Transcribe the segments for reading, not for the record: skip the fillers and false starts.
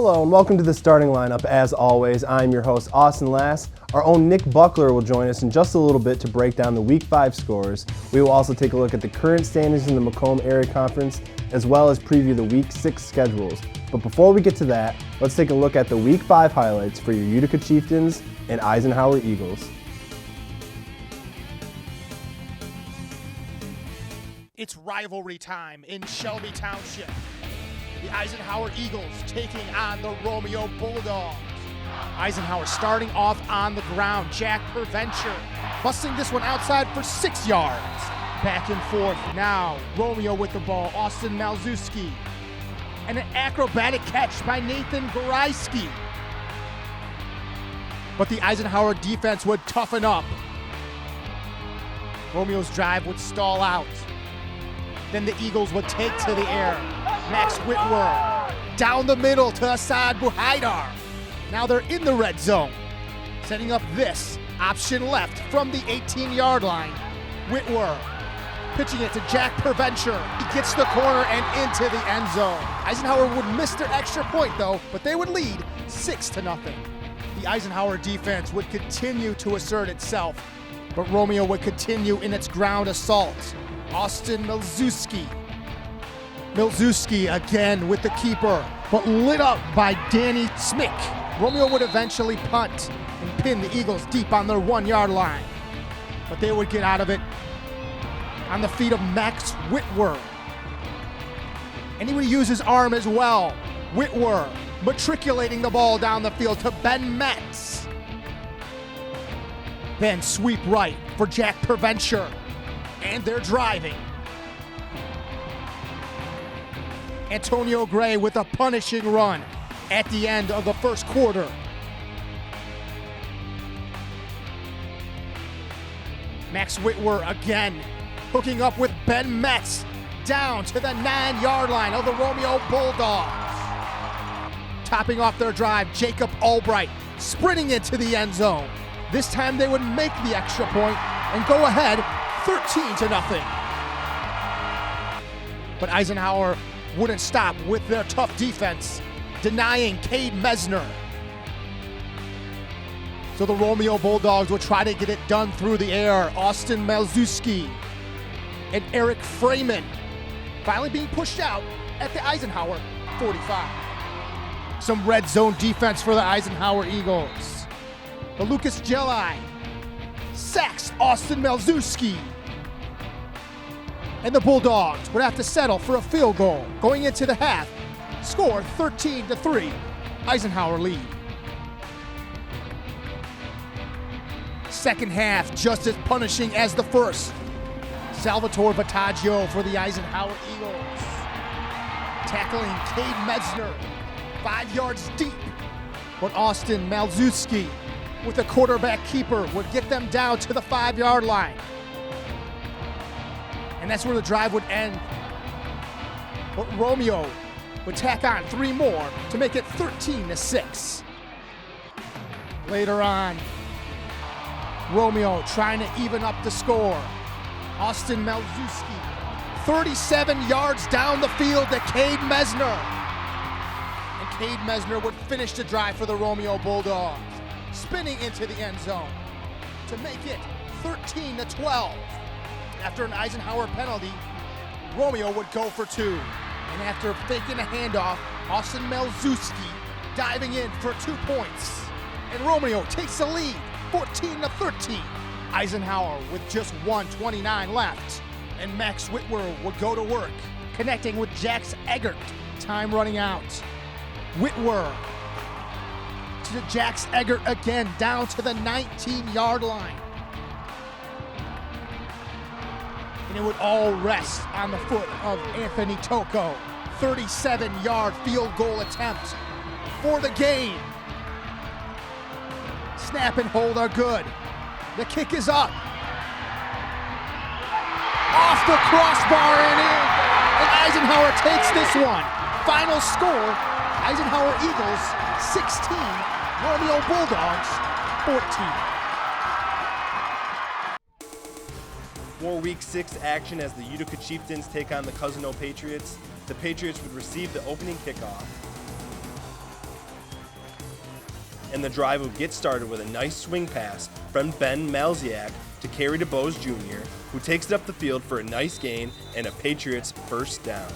Hello and welcome to the starting lineup. As always, I'm your host, Austin Lass. Our own Nick Buckler will join us in just a little bit to break down the Week 5 scores. We will also take a look at the current standings in the Macomb Area Conference, as well as preview the Week 6 schedules. But before we get to that, let's take a look at the Week 5 highlights for your Utica Chieftains and Eisenhower Eagles. It's rivalry time in Shelby Township. The Eisenhower Eagles taking on the Romeo Bulldogs. Eisenhower starting off on the ground. Jack Perventure busting this one outside for 6 yards. Back and forth now. Romeo with the ball. Austin Malzewski. And an acrobatic catch by Nathan Goraiski. But the Eisenhower defense would toughen up. Romeo's drive would stall out. Then the Eagles would take to the air. Max Whitwer down the middle to Assad Buhaidar. Now they're in the red zone. Setting up this option left from the 18-yard line. Whitwer pitching it to Jack Perventure. He gets the corner and into the end zone. Eisenhower would miss their extra point though, but they would lead 6-0. The Eisenhower defense would continue to assert itself, but Romeo would continue in its ground assault. Austin Malzewski. Malzewski again with the keeper, but lit up by Danny Smick. Romeo would eventually punt and pin the Eagles deep on their 1-yard line. But they would get out of it on the feet of Max Whitwer. And he would use his arm as well. Whitwer matriculating the ball down the field to Ben Metz. Then sweep right for Jack Perventure. And they're driving. Antonio Gray with a punishing run at the end of the first quarter. Max Whitwer again hooking up with Ben Metz down to the 9-yard line of the Romeo Bulldogs. Topping off their drive, Jacob Albright sprinting into the end zone. This time they would make the extra point and go ahead 13-0. But Eisenhower wouldn't stop with their tough defense, denying Cade Mesner. So the Romeo Bulldogs would try to get it done through the air. Austin Malzewski and Eric Freeman finally being pushed out at the Eisenhower 45. Some red zone defense for the Eisenhower Eagles. The Lucas Jelly sacks Austin Malzewski. And the Bulldogs would have to settle for a field goal going into the half. Score 13-3, Eisenhower lead. Second half just as punishing as the first. Salvatore Battaggio for the Eisenhower Eagles. Tackling Cade Mesner 5 yards deep. But Austin Malzewski with a quarterback keeper would get them down to the 5-yard line. And that's where the drive would end. But Romeo would tack on 3 more to make it 13-6. Later on, Romeo trying to even up the score. Austin Malzewski, 37 yards down the field to Cade Mesner. And Cade Mesner would finish the drive for the Romeo Bulldogs, spinning into the end zone to make it 13-12. After an Eisenhower penalty, Romeo would go for 2. And after faking a handoff, Austin Malzewski diving in for 2 points. And Romeo takes the lead, 14-13. Eisenhower with just 1:29 left. And Max Whitwer would go to work, connecting with Jax Eggert. Time running out. Whitwer to Jax Eggert again, down to the 19-yard line. And it would all rest on the foot of Anthony Tocco. 37-yard field goal attempt for the game. Snap and hold are good. The kick is up. Off the crossbar and in. And Eisenhower takes this one. Final score, Eisenhower Eagles 16, Romeo Bulldogs 14. More Week 6 action as the Utica Chieftains take on the Cousineau Patriots. The Patriots would receive the opening kickoff. and the drive would get started with a nice swing pass from Ben Malziak to carry to Bose Jr., who takes it up the field for a nice gain and a Patriots first down.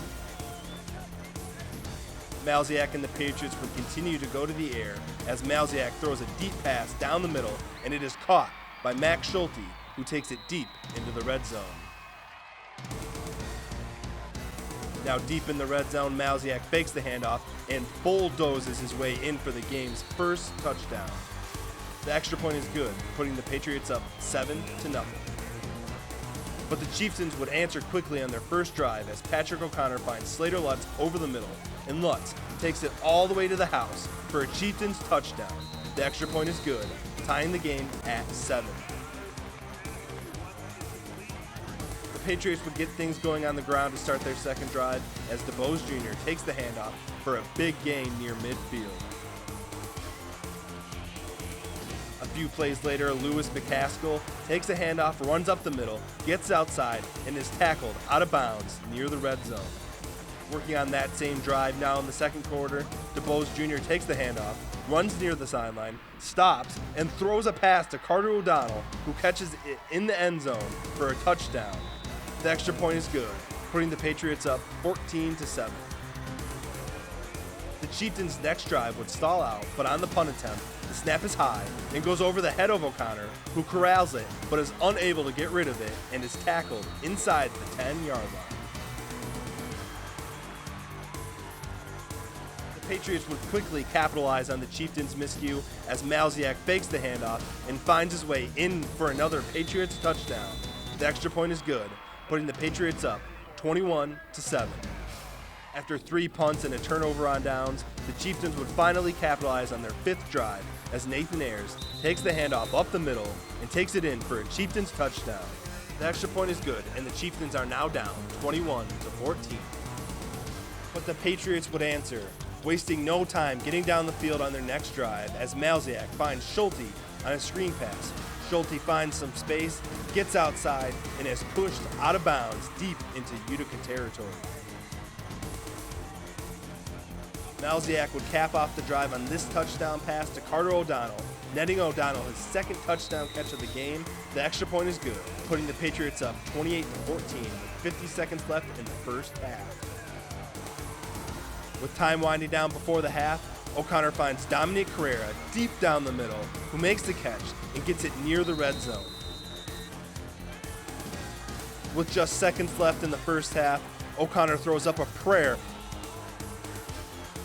Malziak and the Patriots would continue to go to the air as Malziak throws a deep pass down the middle, and it is caught by Max Schulte, who takes it deep into the red zone. Now deep in the red zone, Malziak fakes the handoff and bulldozes his way in for the game's first touchdown. The extra point is good, putting the Patriots up 7-0. But the Chieftains would answer quickly on their first drive as Patrick O'Connor finds Slater Lutz over the middle, and Lutz takes it all the way to the house for a Chieftains touchdown. The extra point is good, tying the game at 7. The Patriots would get things going on the ground to start their second drive as DeBose Jr. takes the handoff for a big gain near midfield. A few plays later, Lewis McCaskill takes a handoff, runs up the middle, gets outside, and is tackled out of bounds near the red zone. Working on that same drive now in the second quarter, DeBose Jr. takes the handoff, runs near the sideline, stops, and throws a pass to Carter O'Donnell, who catches it in the end zone for a touchdown. The extra point is good, putting the Patriots up 14-7. The Chieftains' next drive would stall out, but on the punt attempt, the snap is high and goes over the head of O'Connor, who corrals it, but is unable to get rid of it and is tackled inside the 10-yard line. The Patriots would quickly capitalize on the Chieftains' miscue as Malziak fakes the handoff and finds his way in for another Patriots touchdown. The extra point is good, putting the Patriots up 21-7. After 3 punts and a turnover on downs, the Chieftains would finally capitalize on their 5th drive as Nathan Ayers takes the handoff up the middle and takes it in for a Chieftains touchdown. The extra point is good, and the Chieftains are now down 21-14. But the Patriots would answer, wasting no time getting down the field on their next drive as Malziak finds Schulte on a screen pass. Schulte finds some space, gets outside, and is pushed out of bounds deep into Utica territory. Malziak would cap off the drive on this touchdown pass to Carter O'Donnell, netting O'Donnell his second touchdown catch of the game. The extra point is good, putting the Patriots up 28-14 with 50 seconds left in the first half. With time winding down before the half, O'Connor finds Dominic Carrera deep down the middle, who makes the catch and gets it near the red zone. With just seconds left in the first half, O'Connor throws up a prayer,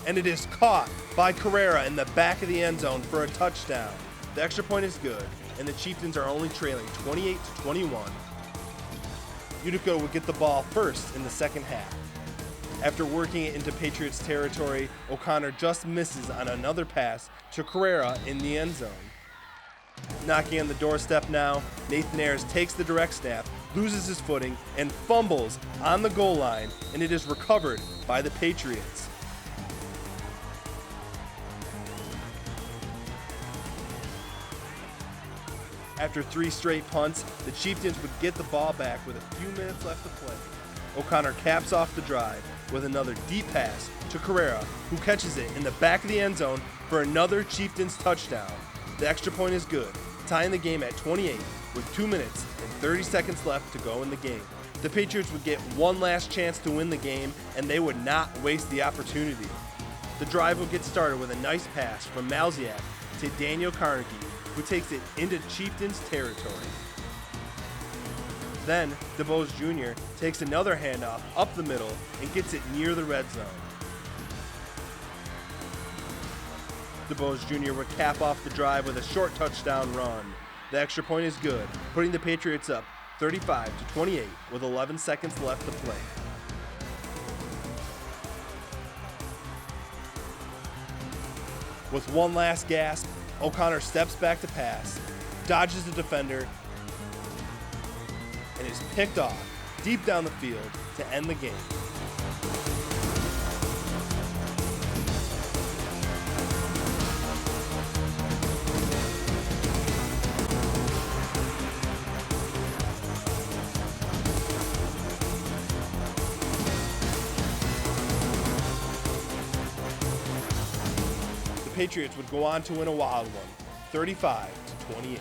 and it is caught by Carrera in the back of the end zone for a touchdown. The extra point is good, and the Chieftains are only trailing 28-21. Utica would get the ball first in the second half. After working it into Patriots territory, O'Connor just misses on another pass to Carrera in the end zone. Knocking on the doorstep now, Nathan Ayers takes the direct snap, loses his footing, and fumbles on the goal line, and it is recovered by the Patriots. After 3 straight punts, the Chieftains would get the ball back with a few minutes left to play. O'Connor caps off the drive with another deep pass to Carrera, who catches it in the back of the end zone for another Chieftains touchdown. The extra point is good, tying the game at 28 with 2 minutes and 30 seconds left to go in the game. The Patriots would get one last chance to win the game, and they would not waste the opportunity. The drive would get started with a nice pass from Malziak to Daniel Carnegie, who takes it into Chieftains territory. Then, DeBose Jr. takes another handoff up the middle and gets it near the red zone. DeBose Jr. would cap off the drive with a short touchdown run. The extra point is good, putting the Patriots up 35-28 with 11 seconds left to play. With one last gasp, O'Connor steps back to pass, dodges the defender, and is picked off deep down the field to end the game. The Patriots would go on to win a wild one, 35-28.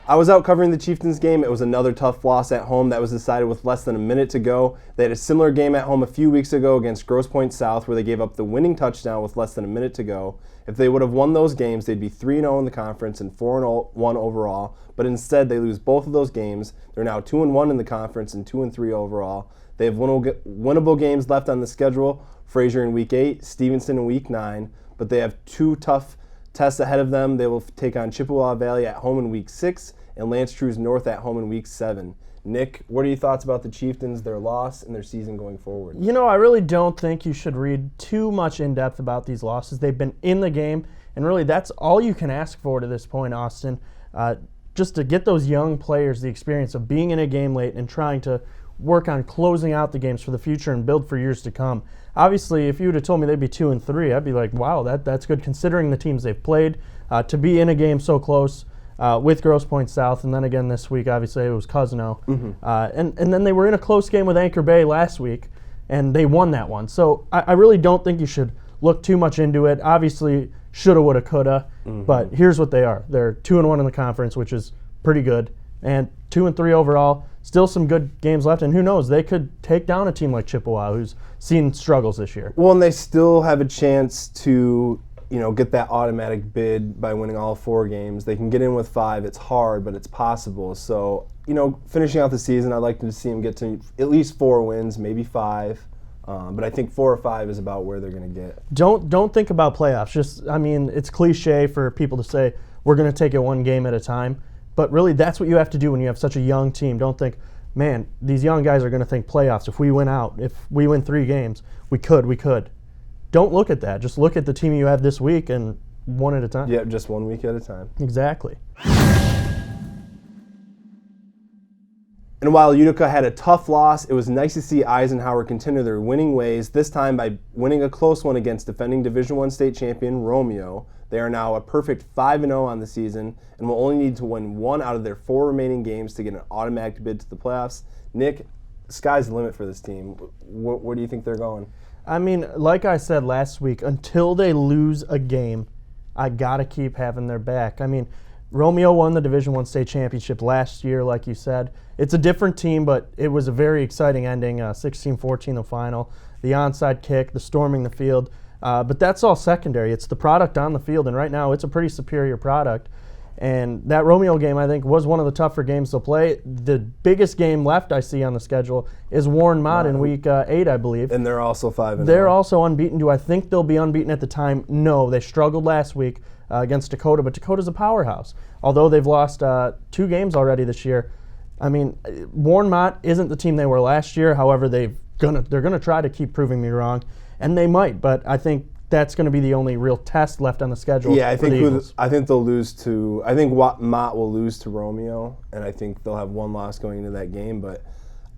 I was out covering the Chieftains game. It was another tough loss at home that was decided with less than a minute to go. They had a similar game at home a few weeks ago against Grosse Pointe South where they gave up the winning touchdown with less than a minute to go. If they would have won those games, they'd be 3-0 in the conference and 4-1 overall, but instead they lose both of those games. They're now 2-1 in the conference and 2-3 overall. They have winnable games left on the schedule, Fraser in Week 8, Stevenson in Week 9, but they have two tough tests ahead of them. They will take on Chippewa Valley at home in Week 6 and Lance Trues North at home in Week 7. Nick, what are your thoughts about the Chieftains, their loss, and their season going forward? You know, I really don't think you should read too much in depth about these losses. They've been in the game, and really that's all you can ask for to this point, Austin. Just to get those young players the experience of being in a game late and trying to work on closing out the games for the future and build for years to come. Obviously, if you would have told me they'd be 2-3, I'd be like, wow, that's good considering the teams they've played. To be in a game so close with Grosse Pointe South, and then again this week, obviously, it was Cousineau. And then they were in a close game with Anchor Bay last week, and they won that one. So I really don't think you should look too much into it. Obviously, shoulda, woulda, coulda, but here's what they are. They're 2-1 in the conference, which is pretty good, and 2-3 overall. Still some good games left, and who knows, they could take down a team like Chippewa, who's seen struggles this year. Well, and they still have a chance to, get that automatic bid by winning all 4 games. They can get in with 5. It's hard, but it's possible. So, finishing out the season, I'd like to see them get to at least 4 wins, maybe 5. But I think 4 or 5 is about where they're going to get. Don't think about playoffs. It's cliche for people to say we're going to take it one game at a time. But really, that's what you have to do when you have such a young team. Don't think, man, these young guys are going to think playoffs. If we win out, if we win 3 games, we could. Don't look at that. Just look at the team you have this week and one at a time. Yeah, just 1 week at a time. Exactly. And while Utica had a tough loss, it was nice to see Eisenhower continue their winning ways, this time by winning a close one against defending Division I state champion Romeo. They are now a perfect 5-0 on the season and will only need to win 1 out of their 4 remaining games to get an automatic bid to the playoffs. Nick, sky's the limit for this team. Where do you think they're going? Like I said last week, until they lose a game, I got to keep having their back. Romeo won the Division I state championship last year, like you said. It's a different team, but it was a very exciting ending, 16-14 the final, the onside kick, the storming the field. But that's all secondary. It's the product on the field, and right now it's a pretty superior product. And that Romeo game, I think, was one of the tougher games to play. The biggest game left I see on the schedule is Warren Mott in Week 8, I believe. And they're also 5-0. They're also unbeaten. Do I think they'll be unbeaten at the time? No. They struggled last week against Dakota, but Dakota's a powerhouse. Although they've lost 2 games already this year. Warren Mott isn't the team they were last year. However, they're gonna try to keep proving me wrong, and they might. But I think that's going to be the only real test left on the schedule. Yeah, I think they'll lose to. I think Mott will lose to Romeo, and I think they'll have 1 loss going into that game. But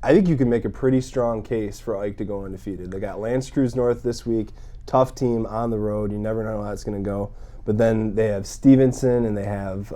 I think you can make a pretty strong case for Ike to go undefeated. They got Lance Trues North this week, tough team on the road. You never know how that's going to go. But then they have Stevenson, and they have.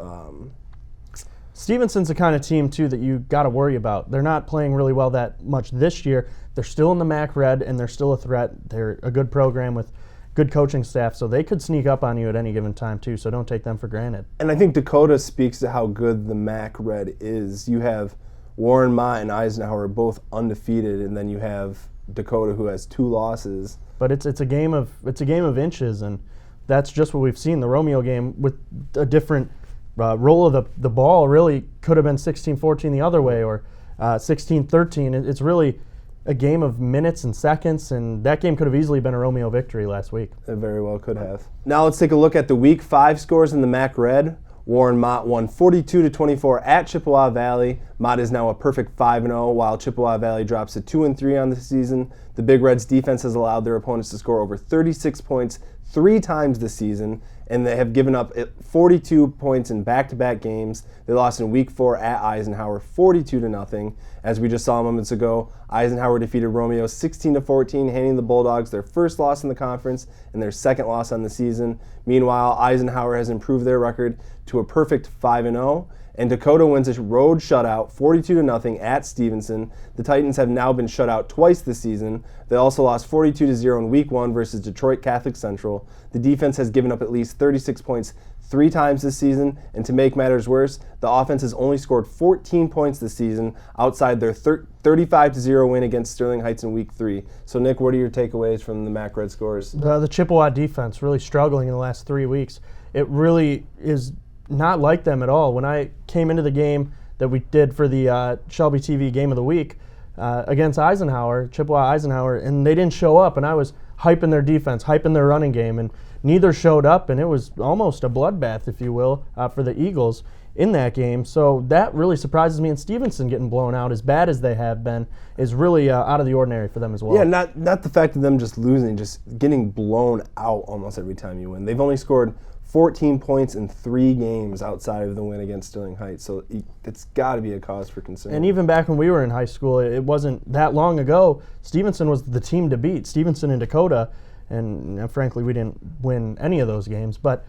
Stevenson's the kind of team too that you got to worry about. They're not playing really well that much this year. They're still in the MAC Red, and they're still a threat. They're a good program with good coaching staff, so they could sneak up on you at any given time too, so don't take them for granted. And I think Dakota speaks to how good the MAC Red is. You have Warren Mott and Eisenhower both undefeated, and then you have Dakota who has 2 losses. But it's a game of inches, and that's just what we've seen. The Romeo game with a different roll of the ball really could have been 16-14 the other way, or 16-13. It's really a game of minutes and seconds, and that game could have easily been a Romeo victory last week. It very well could have. Now let's take a look at the Week 5 scores in the MAC Red. Warren Mott won 42-24 at Chippewa Valley. Mott is now a perfect 5-0, while Chippewa Valley drops to 2-3 on the season. The Big Reds defense has allowed their opponents to score over 36 points 3 times this season, and they have given up 42 points in back-to-back games. They lost in Week 4 at Eisenhower 42-0. As we just saw moments ago, Eisenhower defeated Romeo 16-14, handing the Bulldogs their first loss in the conference and their second loss on the season. Meanwhile, Eisenhower has improved their record to a perfect 5-0, And Dakota wins a road shutout 42-0 at Stevenson. The Titans have now been shut out twice this season. They also lost 42-0 in Week 1 versus Detroit Catholic Central. The defense has given up at least 36 points 3 times this season, and to make matters worse, the offense has only scored 14 points this season outside their 35-0 win against Sterling Heights in Week 3. So Nick, what are your takeaways from the MAC Red scores? The Chippewa defense really struggling in the last 3 weeks. It really is not like them at all. When I came into the game that we did for the Shelby TV Game of the Week against Eisenhower, Chippewa Eisenhower, and they didn't show up, and I was hyping their defense, hyping their running game, and neither showed up, and it was almost a bloodbath, if you will, for the Eagles in that game. So that really surprises me, and Stevenson getting blown out, as bad as they have been, is really out of the ordinary for them as well. Yeah, not the fact of them just losing, just getting blown out almost every time you win. They've only scored 14 points in 3 games outside of the win against Sterling Heights, so it's got to be a cause for concern. And even back when we were in high school, it wasn't that long ago, Stevenson was the team to beat. Stevenson and Dakota, and frankly, we didn't win any of those games, but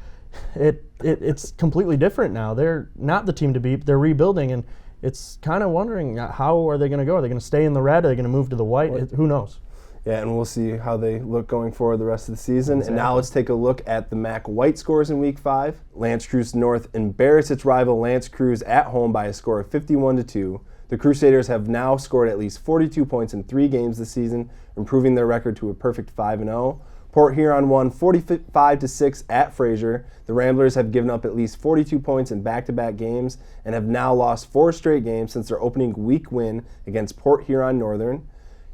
it's completely different now. They're not the team to beat. They're rebuilding, and it's kind of wondering, how are they going to go? Are they going to stay in the red? Are they going to move to the white? Who knows? Yeah, and we'll see how they look going forward the rest of the season. Exactly. And now let's take a look at the MAC White scores in Week 5. L'Anse Creuse North embarrassed its rival L'Anse Creuse at home by a score of 51-2. The Crusaders have now scored at least 42 points in 3 games this season, improving their record to a perfect 5-0. Port Huron won 45-6 at Fraser. The Ramblers have given up at least 42 points in back-to-back games and have now lost 4 straight games since their opening week win against Port Huron Northern.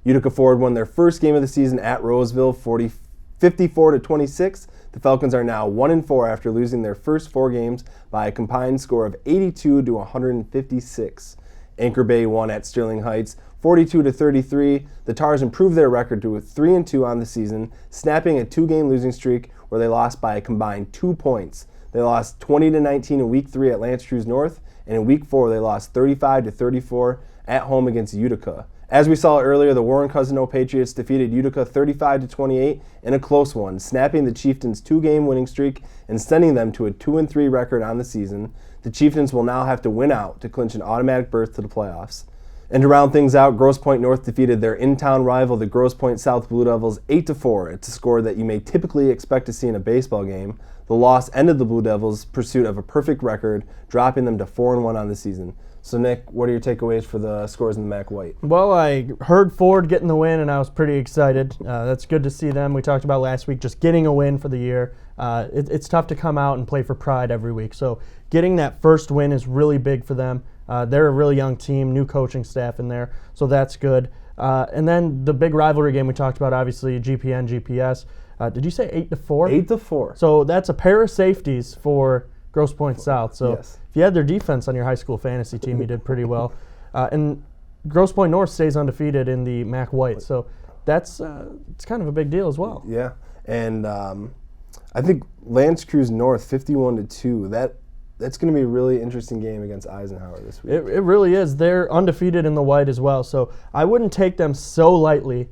Utica Ford won their first game of the season at Roseville, 54-26. The Falcons are now 1-4 after losing their first 4 games by a combined score of 82-156. Anchor Bay won at Sterling Heights, 42-33. The Tars improved their record to a 3-2 on the season, snapping a 2-game losing streak where they lost by a combined 2 points. They lost 20-19 in Week 3 at L'Anse Creuse North, and in Week 4 they lost 35-34 at home against Utica. As we saw earlier, the Warren Cousineau Patriots defeated Utica 35-28 in a close one, snapping the Chieftains' 2-game winning streak and sending them to a 2-3 record on the season. The Chieftains will now have to win out to clinch an automatic berth to the playoffs. And to round things out, Grosse Pointe North defeated their in-town rival, the Grosse Pointe South Blue Devils, 8-4. It's a score that you may typically expect to see in a baseball game. The loss ended the Blue Devils' pursuit of a perfect record, dropping them to 4-1 on the season. So Nick, what are your takeaways for the scores in the MAC White? Well, I heard Ford getting the win, and I was pretty excited. That's good to see them. We talked about last week just getting a win for the year. It's tough to come out and play for pride every week. So getting that first win is really big for them. They're a really young team, new coaching staff in there, so that's good. And then the big rivalry game we talked about, obviously, GPN, GPS. Did you say 8-4? 8-4. So that's a pair of safeties for Grosse Pointe South. So yes. If you had their defense on your high school fantasy team, you did pretty well. And Grosse Pointe North stays undefeated in the MAC White. So that's it's kind of a big deal as well. Yeah, and I think L'Anse Creuse North 51-2. That's going to be a really interesting game against Eisenhower this week. It really is. They're undefeated in the White as well. So I wouldn't take them so lightly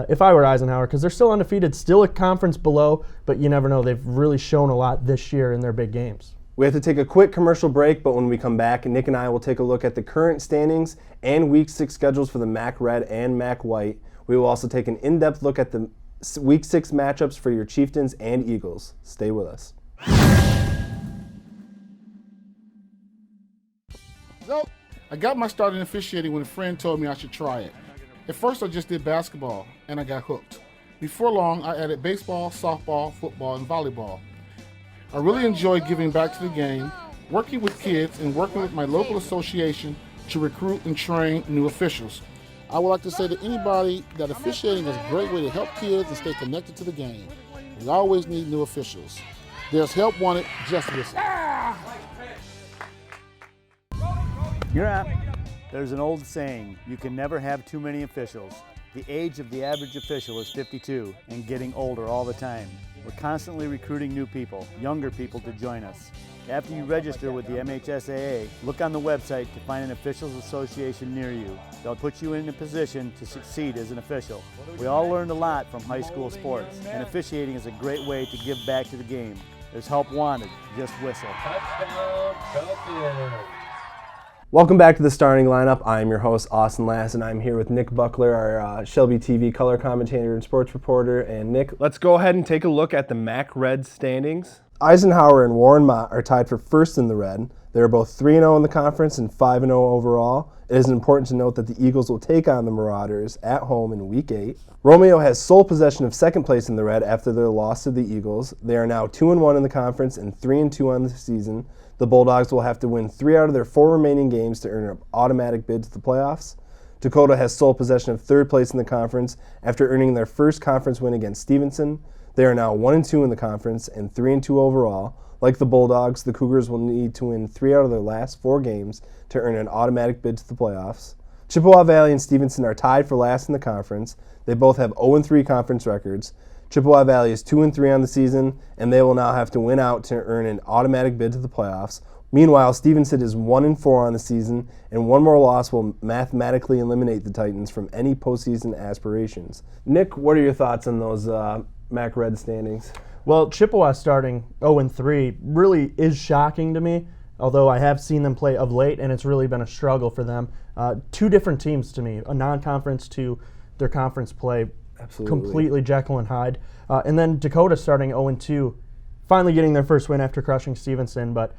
if I were Eisenhower, because they're still undefeated, still a conference below, but you never know. They've really shown a lot this year in their big games. We have to take a quick commercial break, but when we come back, Nick and I will take a look at the current standings and Week 6 schedules for the MAC Red and MAC White. We will also take an in-depth look at the Week 6 matchups for your Chieftains and Eagles. Stay with us. So, I got my start in officiating when a friend told me I should try it. At first, I just did basketball, and I got hooked. Before long, I added baseball, softball, football, and volleyball. I really enjoy giving back to the game, working with kids, and working with my local association to recruit and train new officials. I would like to say to anybody that officiating is a great way to help kids and stay connected to the game. We always need new officials. There's help wanted, just listen. You're up. There's an old saying, you can never have too many officials. The age of the average official is 52 and getting older all the time. We're constantly recruiting new people, younger people to join us. After you register with the MHSAA, look on the website to find an officials association near you. They'll put you in a position to succeed as an official. We all learned a lot from high school sports, and officiating is a great way to give back to the game. There's help wanted, just whistle. Touchdown, Falcons. Welcome back to the starting lineup. I'm your host, Austin Lass, and I'm here with Nick Buckler, our Shelby TV color commentator and sports reporter. And Nick, let's go ahead and take a look at the MAC Red standings. Eisenhower and Warren Mott are tied for first in the Red. They're both 3-0 in the conference and 5-0 overall. It is important to note that the Eagles will take on the Marauders at home in Week 8. Romeo has sole possession of second place in the Red after their loss to the Eagles. They are now 2-1 in the conference and 3-2 on the season. The Bulldogs will have to win 3 out of their 4 remaining games to earn an automatic bid to the playoffs. Dakota has sole possession of third place in the conference after earning their first conference win against Stevenson. They are now 1-2 in the conference and 3-2 overall. Like the Bulldogs, the Cougars will need to win 3 out of their last 4 games to earn an automatic bid to the playoffs. Chippewa Valley and Stevenson are tied for last in the conference. They both have 0-3 conference records. Chippewa Valley is 2-3 on the season, and they will now have to win out to earn an automatic bid to the playoffs. Meanwhile, Stevenson is 1-4 on the season, and one more loss will mathematically eliminate the Titans from any postseason aspirations. Nick, what are your thoughts on those MAC Red standings? Well, Chippewa starting 0-3 really is shocking to me, although I have seen them play of late, and it's really been a struggle for them. 2 different teams to me, a non-conference to their conference play. Absolutely. Completely Jekyll and Hyde. And then Dakota starting 0-2, finally getting their first win after crushing Stevenson, but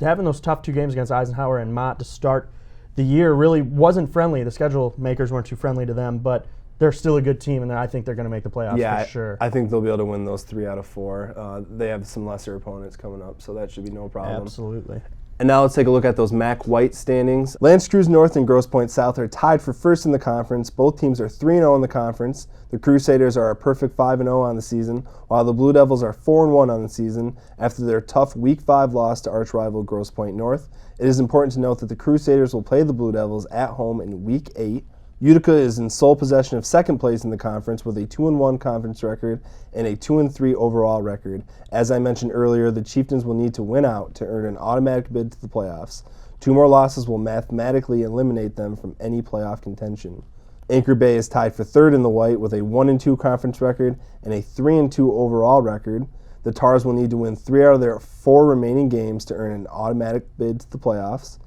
having those tough 2 games against Eisenhower and Mott to start the year really wasn't friendly. The schedule makers weren't too friendly to them, but they're still a good team, and I think they're going to make the playoffs for sure. I think they'll be able to win those 3 out of 4. They have some lesser opponents coming up, so that should be no problem. Absolutely. And now let's take a look at those MAC White standings. L'Anse Creuse North and Grosse Pointe South are tied for first in the conference. Both teams are 3-0 in the conference. The Crusaders are a perfect 5-0 on the season, while the Blue Devils are 4-1 on the season after their tough Week 5 loss to arch rival Grosse Pointe North. It is important to note that the Crusaders will play the Blue Devils at home in Week 8. Utica is in sole possession of second place in the conference with a 2-1 conference record and a 2-3 overall record. As I mentioned earlier, the Chieftains will need to win out to earn an automatic bid to the playoffs. 2 more losses will mathematically eliminate them from any playoff contention. Anchor Bay is tied for third in the White with a 1-2 conference record and a 3-2 overall record. The Tars will need to win 3 out of their 4 remaining games to earn an automatic bid to the playoffs.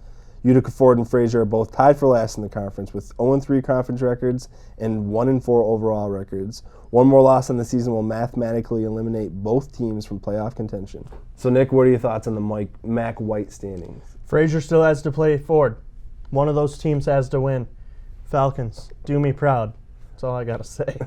Utica, Ford, and Fraser are both tied for last in the conference with 0-3 conference records and 1-4 overall records. 1 more loss on the season will mathematically eliminate both teams from playoff contention. So, Nick, what are your thoughts on the MAC White standings? Fraser still has to play Ford. One of those teams has to win. Falcons, do me proud. That's all I got to say.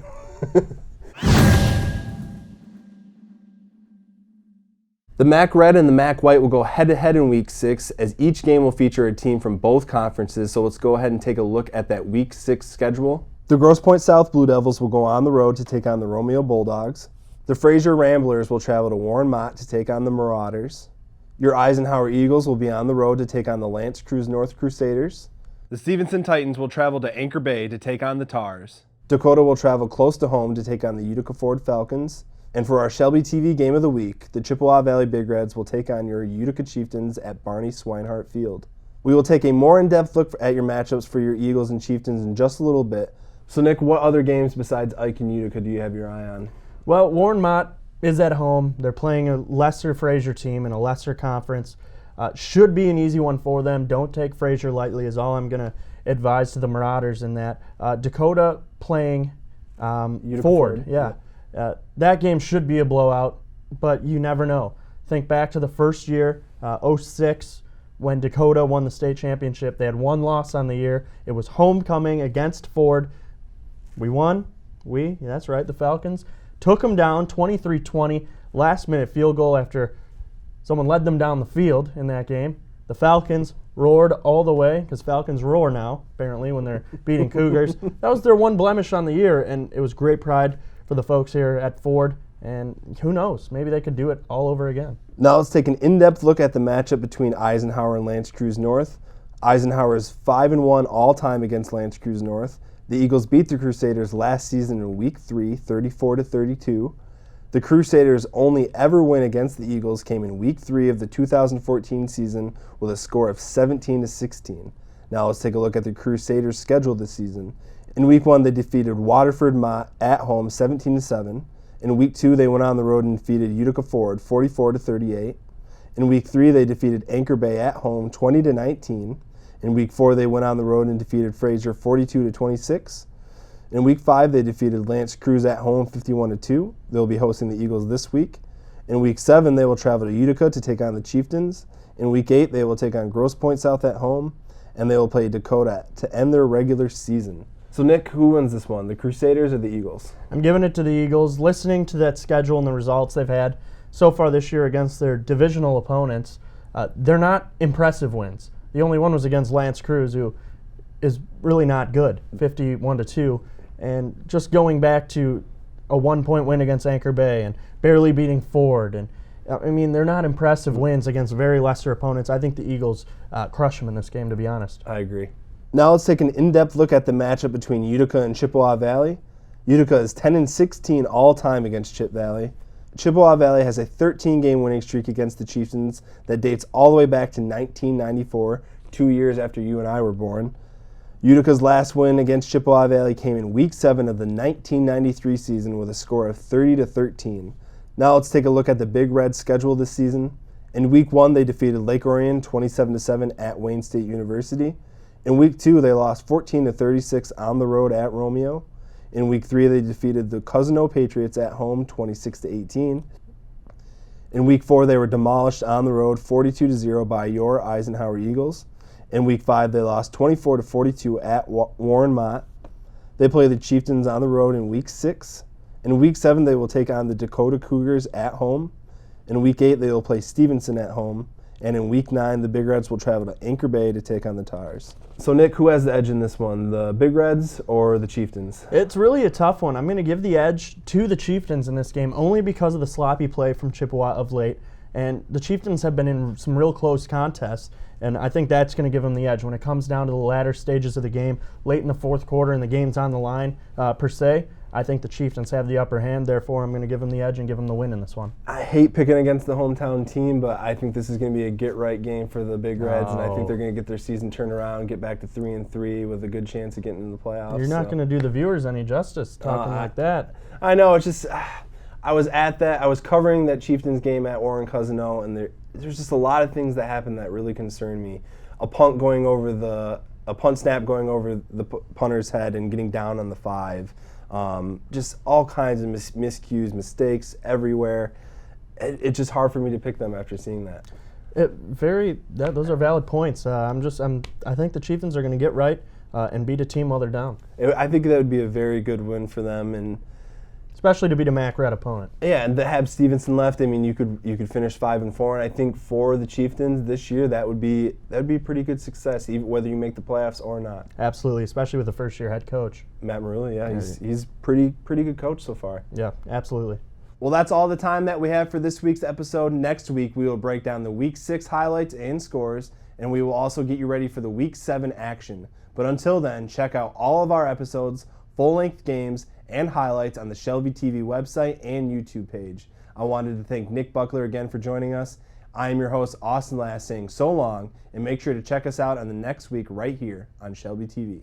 The MAC Red and the MAC White will go head-to-head in Week 6 as each game will feature a team from both conferences, so let's go ahead and take a look at that Week 6 schedule. The Grosse Pointe South Blue Devils will go on the road to take on the Romeo Bulldogs. The Fraser Ramblers will travel to Warren Mott to take on the Marauders. Your Eisenhower Eagles will be on the road to take on the L'Anse Creuse North Crusaders. The Stevenson Titans will travel to Anchor Bay to take on the Tars. Dakota will travel close to home to take on the Utica Ford Falcons. And for our Shelby TV Game of the Week, the Chippewa Valley Big Reds will take on your Utica Chieftains at Barney Swinehart Field. We will take a more in-depth look at your matchups for your Eagles and Chieftains in just a little bit. So, Nick, what other games besides Ike and Utica do you have your eye on? Well, Warren Mott is at home. They're playing a lesser Fraser team in a lesser conference. Should be an easy one for them. Don't take Fraser lightly is all I'm going to advise to the Marauders in that. Dakota playing Ford. Yeah. That game should be a blowout, but you never know. Think back to the first year, 06, when Dakota won the state championship. They had 1 loss on the year. It was homecoming against Ford. We won. That's right, the Falcons. Took them down 23-20, last-minute field goal after someone led them down the field in that game. The Falcons roared all the way, because Falcons roar now, apparently, when they're beating Cougars. That was their one blemish on the year, and it was great pride for the folks here at Ford, and who knows, maybe they could do it all over again. Now let's take an in-depth look at the matchup between Eisenhower and L'Anse Creuse North. Eisenhower is 5-1 all-time against L'Anse Creuse North. The Eagles beat the Crusaders last season in Week 3, 34-32. The Crusaders' only ever win against the Eagles came in Week 3 of the 2014 season with a score of 17-16. Now let's take a look at the Crusaders' schedule this season. In Week 1, they defeated Waterford Mott at home 17-7. In Week 2, they went on the road and defeated Utica Ford 44-38. In Week 3, they defeated Anchor Bay at home 20-19. In Week 4, they went on the road and defeated Fraser 42-26. In Week 5, they defeated L'Anse Creuse at home 51-2. They'll be hosting the Eagles this week. In Week 7, they will travel to Utica to take on the Chieftains. In Week 8, they will take on Grosse Pointe South at home, and they will play Dakota to end their regular season. So, Nick, who wins this one, the Crusaders or the Eagles? I'm giving it to the Eagles. Listening to that schedule and the results they've had so far this year against their divisional opponents, they're not impressive wins. The only one was against L'Anse Creuse, who is really not good, 51-2. And just going back to a 1-point win against Anchor Bay and barely beating Ford. And I mean, they're not impressive wins against very lesser opponents. I think the Eagles crush them in this game, to be honest. I agree. Now let's take an in-depth look at the matchup between Utica and Chippewa Valley. Utica is 10-16 all-time against Chip Valley. Chippewa Valley has a 13-game winning streak against the Chieftains that dates all the way back to 1994, 2 years after you and I were born. Utica's last win against Chippewa Valley came in Week 7 of the 1993 season with a score of 30-13. Now let's take a look at the Big Red's schedule this season. In Week 1, they defeated Lake Orion 27-7 at Wayne State University. In Week 2, they lost 14-36 on the road at Romeo. In Week 3, they defeated the Cousineau Patriots at home 26-18. In Week 4, they were demolished on the road 42-0 by your Eisenhower Eagles. In Week 5, they lost 24-42 at Warren Mott. They play the Chieftains on the road in Week 6. In Week 7, they will take on the Dakota Cougars at home. In Week 8, they will play Stevenson at home. And in Week 9, the Big Reds will travel to Anchor Bay to take on the Tars. So, Nick, who has the edge in this one, the Big Reds or the Chieftains? It's really a tough one. I'm going to give the edge to the Chieftains in this game only because of the sloppy play from Chippewa of late. And the Chieftains have been in some real close contests, and I think that's going to give them the edge. When it comes down to the latter stages of the game, late in the fourth quarter and the game's on the line per se, I think the Chieftains have the upper hand. Therefore, I'm going to give them the edge and give them the win in this one. I hate picking against the hometown team, but I think this is going to be a get-right game for the Big Reds, and I think they're going to get their season turned around, get back to 3-3 with a good chance of getting into the playoffs. You're not going to do the viewers any justice talking like that. I know. It's just I was at that. I was covering that Chieftains game at Warren Cousineau, and there's just a lot of things that happened that really concern me. A punt snap going over the punter's head and getting down on the 5. Just all kinds of miscues, mistakes everywhere. It's just hard for me to pick them after seeing that. Those are valid points. I think the Chieftains are going to get right and beat a team while they're down. I think that would be a very good win for them, and especially to beat a MAC red opponent. Yeah, and to have Stevenson left, I mean, you could finish 5-4, and I think for the Chieftains this year, that would be pretty good success, even whether you make the playoffs or not. Absolutely, especially with the first-year head coach. Matt Marulli, yeah, he's pretty good coach so far. Yeah, absolutely. Well, that's all the time that we have for this week's episode. Next week, we will break down the Week 6 highlights and scores, and we will also get you ready for the Week 7 action. But until then, check out all of our episodes, full-length games, and highlights on the Shelby TV website and YouTube page. I wanted to thank Nick Buckler again for joining us. I am your host, Austin Lass, saying so long, and make sure to check us out on the next week right here on Shelby TV.